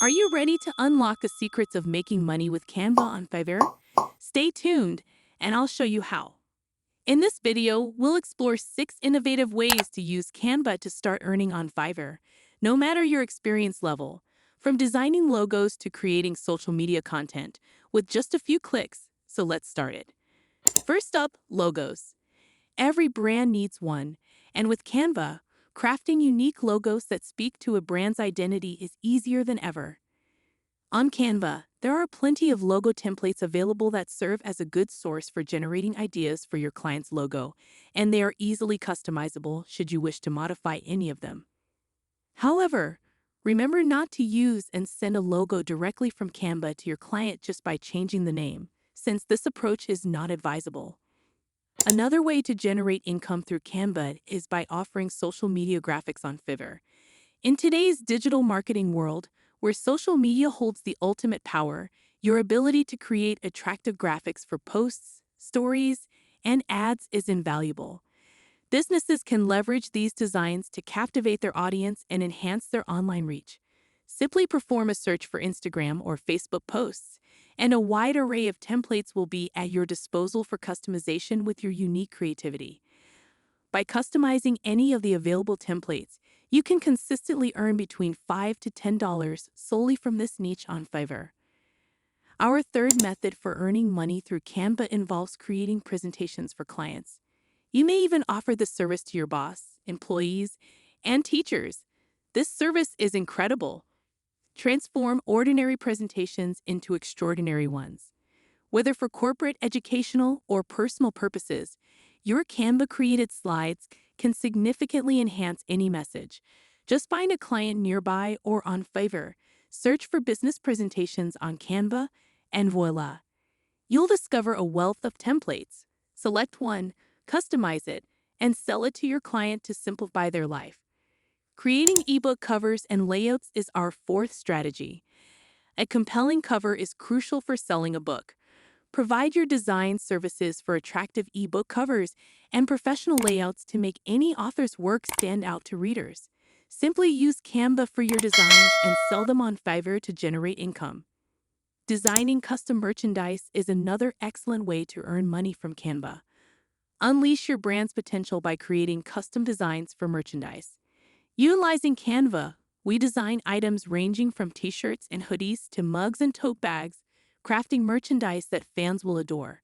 Are you ready to unlock the secrets of making money with Canva on Fiverr? Stay tuned, and I'll show you how. In this video, we'll explore 6 innovative ways to use Canva to start earning on Fiverr, no matter your experience level, from designing logos to creating social media content with just a few clicks. So let's start it. First up, logos. Every brand needs one, and with Canva, crafting unique logos that speak to a brand's identity is easier than ever. On Canva, there are plenty of logo templates available that serve as a good source for generating ideas for your client's logo, and they are easily customizable should you wish to modify any of them. However, remember not to use and send a logo directly from Canva to your client just by changing the name, since this approach is not advisable. Another way to generate income through Canva is by offering social media graphics on Fiverr. In today's digital marketing world, where social media holds the ultimate power, your ability to create attractive graphics for posts, stories, and ads is invaluable. Businesses can leverage these designs to captivate their audience and enhance their online reach. Simply perform a search for Instagram or Facebook posts, and a wide array of templates will be at your disposal for customization with your unique creativity. By customizing any of the available templates, you can consistently earn between $5 to $10 solely from this niche on Fiverr. Our third method for earning money through Canva involves creating presentations for clients. You may even offer this service to your boss, employees, and teachers. This service is incredible. Transform ordinary presentations into extraordinary ones. Whether for corporate, educational, or personal purposes, your Canva-created slides can significantly enhance any message. Just find a client nearby or on Fiverr, search for business presentations on Canva, and voila! You'll discover a wealth of templates. Select one, customize it, and sell it to your client to simplify their life. Creating ebook covers and layouts is our fourth strategy. A compelling cover is crucial for selling a book. Provide your design services for attractive ebook covers and professional layouts to make any author's work stand out to readers. Simply use Canva for your designs and sell them on Fiverr to generate income. Designing custom merchandise is another excellent way to earn money from Canva. Unleash your brand's potential by creating custom designs for merchandise. Utilizing Canva, we design items ranging from t-shirts and hoodies to mugs and tote bags, crafting merchandise that fans will adore.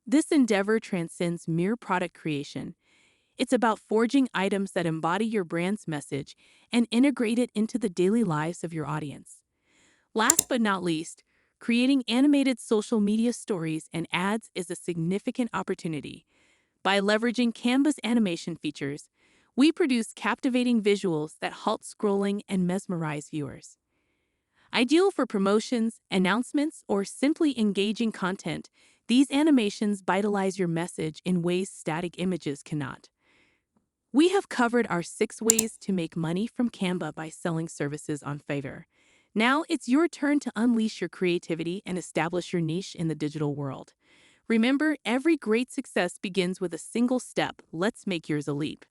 This endeavor transcends mere product creation. It's about forging items that embody your brand's message and integrate it into the daily lives of your audience. Last but not least, creating animated social media stories and ads is a significant opportunity. By leveraging Canva's animation features, we produce captivating visuals that halt scrolling and mesmerize viewers. Ideal for promotions, announcements, or simply engaging content, these animations vitalize your message in ways static images cannot. We have covered our 6 ways to make money from Canva by selling services on Fiverr. Now it's your turn to unleash your creativity and establish your niche in the digital world. Remember, every great success begins with a single step. Let's make yours a leap.